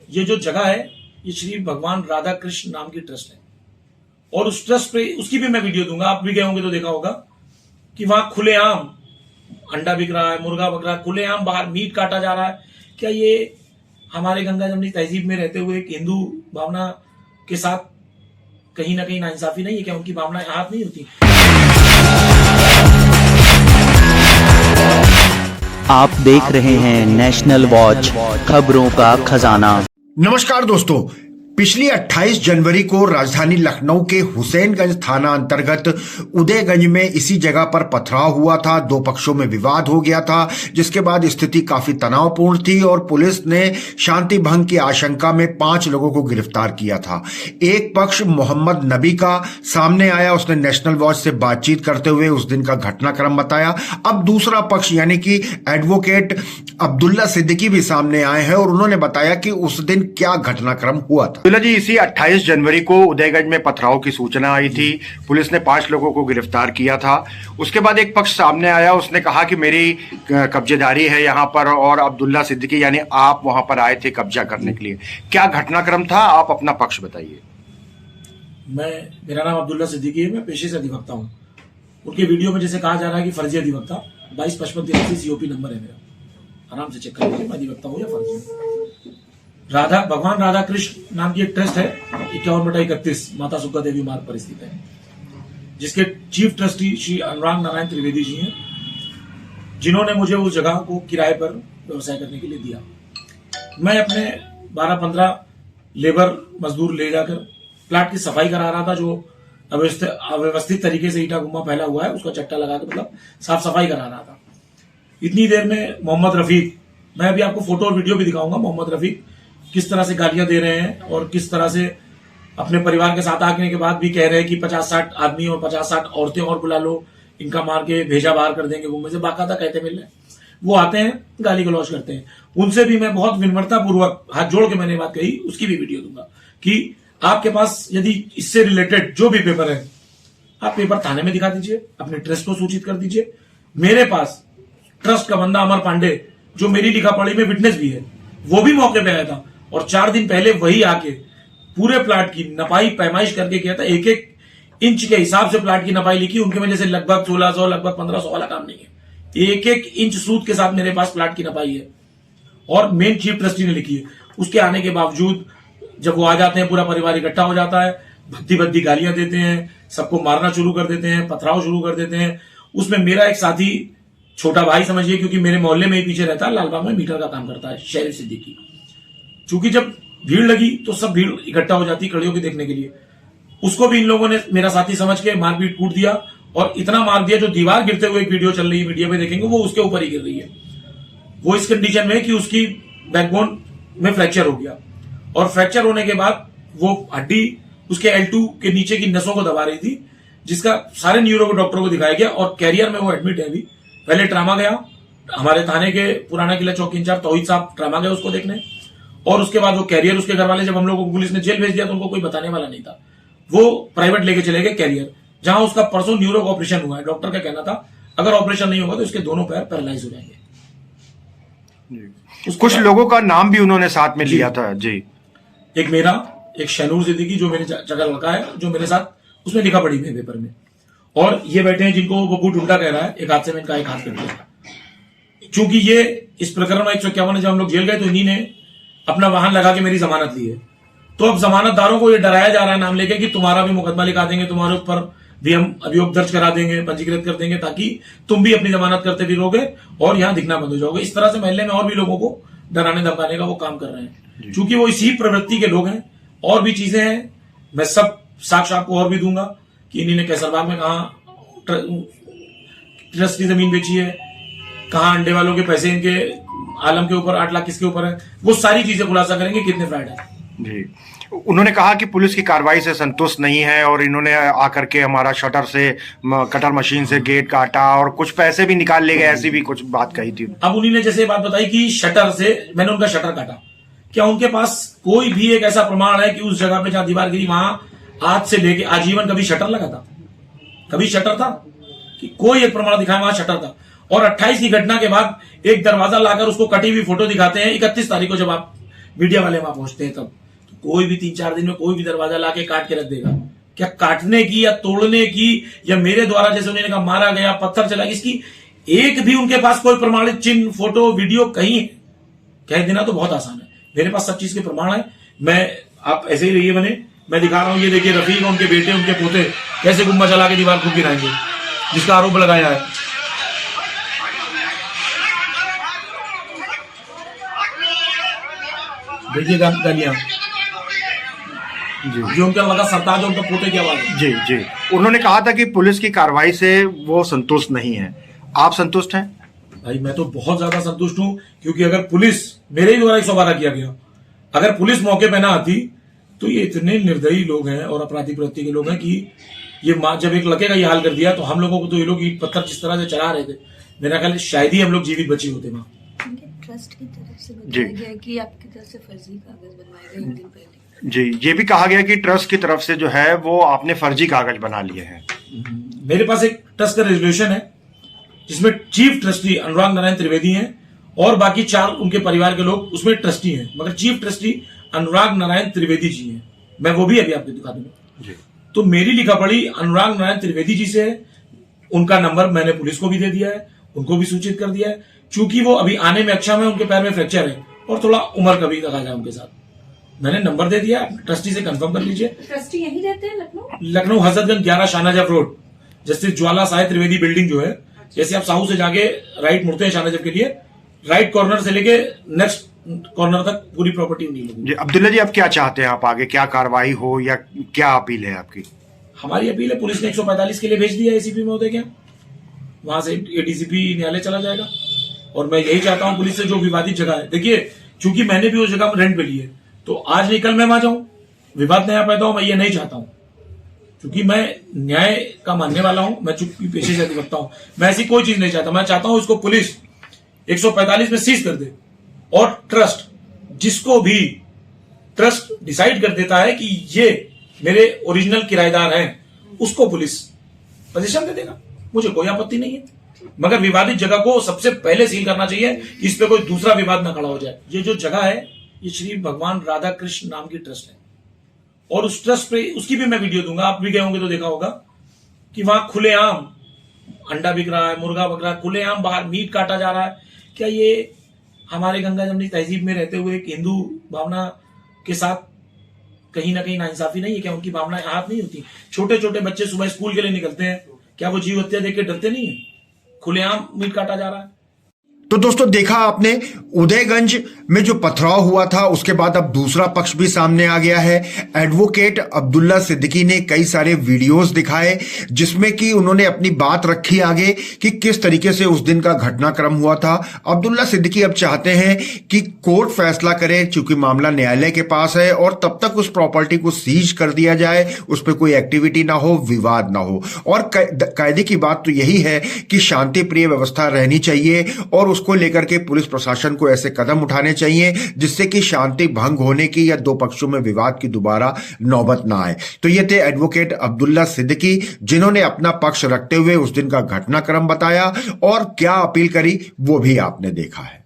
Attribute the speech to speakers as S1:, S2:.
S1: ये जो जगह है ये श्री भगवान राधा कृष्ण नाम की ट्रस्ट है और उस ट्रस्ट पे उसकी भी मैं वीडियो दूंगा। आप भी गए होंगे तो देखा होगा कि वहां खुलेआम अंडा बिक रहा है, मुर्गा बिक रहा है, खुलेआम बाहर मीट काटा जा रहा है। क्या ये हमारे गंगा जमनी तहजीब में रहते हुए एक हिंदू भावना के साथ कहीं ना कहीं नाइंसाफी नहीं है? क्या उनकी भावनाएं आहत नहीं होती?
S2: आप देख रहे हैं नेशनल वॉच, खबरों का खजाना।
S3: नमस्कार दोस्तों, पिछली 28 जनवरी को राजधानी लखनऊ के हुसैनगंज थाना अंतर्गत उदयगंज में इसी जगह पर पथराव हुआ था। दो पक्षों में विवाद हो गया था, जिसके बाद स्थिति काफी तनावपूर्ण थी और पुलिस ने शांति भंग की आशंका में 5 लोगों को गिरफ्तार किया था। एक पक्ष मोहम्मद नबी का सामने आया, उसने नेशनल वॉच से बातचीत करते हुए उस दिन का घटनाक्रम बताया। अब दूसरा पक्ष यानी कि एडवोकेट अब्दुल्ला सिद्दीकी भी सामने आए हैं और उन्होंने बताया कि उस दिन क्या घटनाक्रम हुआ था।
S4: जी, इसी 28 जनवरी को उदयगंज में पथराव की सूचना आई थी। पुलिस ने 5 लोगों को गिरफ्तार किया था। उसके बाद एक पक्ष सामने आया, उसने कहा कि मेरी कब्जेदारी है यहाँ पर और अब्दुल्ला सिद्दीकी यानी आप वहां पर आए थे कब्जा करने के लिए। क्या घटनाक्रम था, आप अपना पक्ष बताइए।
S1: मेरा नाम अब्दुल्ला सिद्दीकी है, मैं पेशे से अधिवक्ता हूँ। उनके वीडियो में जैसे कहा जा रहा है कि फर्जी अधिवक्ता, 225583 सीओपी नंबर है मेरा, आराम से चेक कर लीजिए मैं अधिवक्ता हूँ या फर्जी। भगवान राधा कृष्ण नाम की एक ट्रस्ट है, 51/31 माता सुक्का देवी मार्ग पर स्थित है, जिसके चीफ ट्रस्टी श्री अनुराग नारायण त्रिवेदी जी हैं, जिन्होंने मुझे उस जगह को किराए पर व्यवसाय करने के लिए दिया। मैं अपने 12-15 लेबर मजदूर ले जाकर प्लाट की सफाई करा रहा था, जो अव्यवस्थित तरीके से ईटा गुम्मा फैला हुआ है उसका चट्टा लगा के मतलब साफ सफाई करा रहा था। इतनी देर में मोहम्मद रफीक, मैं अभी आपको फोटो और वीडियो भी दिखाऊंगा, मोहम्मद रफीक किस तरह से गालियां दे रहे हैं और किस तरह से अपने परिवार के साथ आने के बाद भी कह रहे हैं कि 50-60 आदमी और 50-60 औरतें और बुला लो, इनका मार के भेजा बाहर कर देंगे, मुंबई से बाकायदा कहते मिल रहे हैं। वो आते हैं, गाली गलौज करते हैं। उनसे भी मैं बहुत विनम्रता पूर्वक हाथ जोड़ के मैंने बात कही, उसकी भी वीडियो दूंगा कि आपके पास यदि इससे रिलेटेड जो भी पेपर है, आप पेपर थाने में दिखा दीजिए, अपने ट्रस्ट को सूचित कर दीजिए। मेरे पास ट्रस्ट का बंदा अमर पांडे, जो मेरी लिखा पढ़ी में विटनेस भी है, वो भी मौके पे आया था और 4 दिन पहले वही आके पूरे प्लाट की नपाई पैमाइश करके किया था। 1-1 इंच के हिसाब से प्लाट की नपाई लिखी। उनके में जैसे लगभग 1600 लगभग 1500 वाला काम नहीं है। 1-1 इंच सूद के साथ मेरे पास प्लाट की नपाई है और मेन चीफ ट्रस्टी ने लिखी है। उसके आने के बावजूद जब वो आ जाते हैं, पूरा परिवार इकट्ठा हो जाता है, भद्दी गालियां देते हैं, सबको मारना शुरू कर देते हैं, पथराव शुरू कर देते हैं। उसमें मेरा एक साथी, छोटा भाई समझिए, क्योंकि मेरे मोहल्ले में ही पीछे रहता है, लालबाग में मीटर का काम करता है, शरीफ सिद्दीकी। चूंकि जब भीड़ लगी तो सब भीड़ इकट्ठा हो जाती खड़ी होकर देखने के लिए। उसको भी इन लोगों ने मेरा साथी समझ के मारपीट कूट दिया और इतना मार दिया, जो दीवार गिरते हुए एक वीडियो चल रही है, मीडिया पे देखेंगे, वो उसके ऊपर ही गिर रही है। वो इस कंडीशन में कि उसकी बैकबोन में फ्रैक्चर हो गया और फ्रैक्चर होने के बाद वो हड्डी उसके L2 के नीचे की नसों को दबा रही थी, जिसका सारे न्यूरो डॉक्टरों को दिखाया गया और कैरियर में वो एडमिट है अभी। पहले ट्रामा गया, हमारे थाने के पुराना किला चौकी इंचार्ज तौहीद साहब ट्रामा गए उसको देखने, और उसके बाद वो कैरियर, उसके घर वाले, जब हम लोगों को पुलिस ने जेल भेज दिया तो उनको कोई बताने वाला नहीं था, वो प्राइवेट लेके चले गए कैरियर, जहां उसका परसों न्यूरो का ऑपरेशन हुआ है। डॉक्टर का कहना था अगर ऑपरेशन नहीं होगा तो इसके दोनों पैर पैरालाइज हो जाएंगे।
S4: कुछ लोगों का नाम भी उन्होंने साथ में लिया था जी।
S1: एक मेरा, एक शैनूर सिद्दीकी जो मेरे जगह लड़का है, जो मेरे साथ उसमें लिखा पड़ी है पेपर में, और ये बैठे हैं जिनको वो गुट उल्टा कह रहा है, एक हाथ से मैं इनका एक हाथ कर दिया। चूंकि ये इस प्रकरण में 151 जब हम लोग जेल गए तो इन्हीं ने अपना वाहन लगा के मेरी जमानत ली है। तो अब जमानतदारों को ये डराया जा रहा है नाम लेके कि तुम्हारा भी मुकदमा लिखा देंगे, तुम्हारे ऊपर भी हम अभियोग दर्ज करा देंगे, पंजीकृत कर देंगे, ताकि तुम भी अपनी जमानत करते फिरोगे और यहाँ दिखना बंद हो जाओगे। इस तरह से महल्ले में और भी लोगों को डराने धमकाने का वो काम कर रहे हैं। चूंकि वो इसी प्रवृत्ति के लोग हैं, और भी चीजें हैं, मैं सब साक्ष्य आपको और भी दूंगा कि इन्हीं ने कैसरबाग में कहा ट्रस्ट की जमीन बेची है, कहां अंडे वालों के पैसे इनके आलम के ऊपर 8 लाख किसके ऊपर है, वो सारी चीजें खुलासा करेंगे कितने फ्रॉड है
S4: जी। उन्होंने कहा कि पुलिस की कार्रवाई से संतुष्ट नहीं है और इन्होंने आकर के हमारा शटर से, कटर मशीन से गेट काटा और कुछ पैसे भी निकाल ले गए, ऐसी भी कुछ बात कही थी।
S1: अब उन्हीं ने जैसे बात बताई कि शटर से मैंने उनका शटर काटा, क्या उनके पास कोई भी एक ऐसा प्रमाण है कि उस जगह पे जहां दीवार गिरी वहां आज से लेके आजीवन कभी शटर लगा था? कभी शटर था कि कोई एक प्रमाण दिखाए वहां शटर था? और 28 की घटना के बाद एक दरवाजा लाकर उसको कटी हुई फोटो दिखाते हैं। 31 तारीख को जब आप मीडिया वाले वहां पहुंचते हैं तब। तो कोई भी 3-4 दिन में कोई भी दरवाजा लाके काट के रख देगा। क्या काटने की या तोड़ने की या मेरे द्वारा जैसे उन्होंने कहा मारा गया, पत्थर चला, इसकी एक भी उनके पास कोई प्रमाणित चिन्ह, फोटो, वीडियो कहीं है? कह देना तो बहुत आसान है। मेरे पास सब चीज के प्रमाण है। मैं, आप ऐसे ही रहिए बने, मैं दिखा रहा हूं। ये देखिए रफीक, उनके बेटे, उनके पोते कैसे गुम्बा चला के दीवार खूब गिराएंगे, जिसका आरोप लगाया है। देखिए गालियां, जो उनका लगा सरताज और उनका पोते की आवाज है।
S4: जी जी, उन्होंने कहा था कि पुलिस की कार्रवाई से वो संतुष्ट नहीं है। आप संतुष्ट हैं?
S1: भाई मैं तो बहुत ज्यादा संतुष्ट हूं, क्योंकि अगर पुलिस, मेरे ही द्वारा 112 किया गया, अगर पुलिस मौके पे ना आती तो ये इतने निर्दयी लोग हैं और अपराधी प्रवृत्ति के लोग हैं कि ये जब एक लड़के का ये हाल कर दिया तो हम लोगों को तो ये लोग ईंट पत्थर जिस तरह से चढ़ा रहे थे, मेरा ख्याल शायद ही हम लोग जीवित बचे होते वहां।
S5: ट्रस्ट की तरफ से बताया गया कि आपकी तरफ से फर्जी कागज बनवाए गए एक दिन पहले।
S4: जी, ये भी कहा गया कि ट्रस्ट की तरफ से जो है वो आपने फर्जी कागज बना लिए हैं।
S1: मेरे पास एक ट्रस्ट का रेजोल्यूशन है जिसमें चीफ ट्रस्टी अनुराग नारायण त्रिवेदी हैं और बाकी 4 उनके परिवार के लोग उसमें ट्रस्टी हैं, मगर चीफ ट्रस्टी अनुराग नारायण त्रिवेदी जी हैं। मैं वो भी अभी आपको दिखा दूंगा। तो मेरी लिखा पढ़ी अनुराग नारायण त्रिवेदी जी से है। उनका नंबर मैंने पुलिस को भी दे दिया है, उनको भी सूचित कर दिया है। चूंकि वो अभी आने में अक्षम है, उनके पैर में फ्रैक्चर है और थोड़ा उम्र का भी तकाजा है उनके साथ। मैंने नंबर दे दिया, ट्रस्टी से कंफर्म कर लीजिए।
S5: ट्रस्टी यहीं रहते हैं लखनऊ?
S1: लखनऊ हजरतगंज 11 शाहनजफ रोड, जस्टिस ज्वाला साहेब त्रिवेदी बिल्डिंग जो है, जैसे आप साहू से जाके राइट मुड़ते हैं शाहनजफ के लिए, राइट कॉर्नर से लेके नेक्स्ट कॉर्नर तक पूरी प्रॉपर्टी उन्हीं लोगों की।
S4: अब्दुल्ला जी, आप क्या चाहते हैं? आप आगे क्या कार्रवाई हो या क्या अपील है आपकी?
S1: हमारी अपील है, पुलिस ने 145 के लिए भेज दिया एसीपी महोदय के, वहां से एडीसीपी न्यायालय चला जाएगा। और मैं यही चाहता हूं पुलिस से जो विवादित जगह है, देखिए चूंकि मैंने भी उस जगह रेंट पे ली है, तो आज नहीं कल मैं वहां जाऊं, विवाद नया पैदा हो, मैं ये नहीं चाहता हूं। क्योंकि मैं न्याय का मानने वाला हूं, मैं चूंकि पेशे से अधिवक्ता हूं, मैं ऐसी कोई चीज नहीं चाहता। मैं चाहता हूं इसको पुलिस 145 में सीज कर दे और ट्रस्ट, जिसको भी ट्रस्ट डिसाइड कर देता है कि ये मेरे ओरिजिनल किराएदार हैं, उसको पुलिस पोजीशन दे देगा, मुझे कोई आपत्ति नहीं है। मगर विवादित जगह को सबसे पहले सील करना चाहिए, इस पे कोई दूसरा विवाद ना खड़ा हो जाए। ये जो जगह है, ये श्री भगवान राधा कृष्ण नाम की ट्रस्ट है और उस ट्रस्ट पे उसकी भी मैं वीडियो दूंगा, आप भी गए होंगे तो देखा होगा कि वहां खुलेआम अंडा बिक रहा है, मुर्गा बिक रहा है, खुलेआम बाहर मीट काटा जा रहा है। क्या ये हमारे गंगा जमनी तहजीब में रहते हुए एक हिंदू भावना के साथ कहीं ना कहीं नाइंसाफी नहीं है? क्या उनकी भावनाएं आहत नहीं होती? छोटे छोटे बच्चे सुबह स्कूल के लिए निकलते हैं, क्या वो जीव हत्या देख के डरते नहीं है? खुलेआम मीट काटा जा रहा है।
S3: तो दोस्तों, देखा आपने उदयगंज में जो पथराव हुआ था, उसके बाद अब दूसरा पक्ष भी सामने आ गया है। एडवोकेट अब्दुल्ला सिद्दीकी ने कई सारे वीडियोस दिखाए जिसमें कि उन्होंने अपनी बात रखी आगे कि किस तरीके से उस दिन का घटनाक्रम हुआ था। अब्दुल्ला सिद्दीकी अब चाहते हैं कि कोर्ट फैसला करे, चूंकि मामला न्यायालय के पास है, और तब तक उस प्रॉपर्टी को सीज कर दिया जाए, उस पर कोई एक्टिविटी ना हो, विवाद ना हो। और कायदे की बात तो यही है कि शांति प्रिय व्यवस्था रहनी चाहिए और उसको लेकर के पुलिस प्रशासन को ऐसे कदम उठाने चाहिए जिससे कि शांति भंग होने की या दो पक्षों में विवाद की दोबारा नौबत ना आए। तो ये थे एडवोकेट अब्दुल्ला सिद्दीकी, जिन्होंने अपना पक्ष रखते हुए उस दिन का घटनाक्रम बताया और क्या अपील करी वो भी आपने देखा है।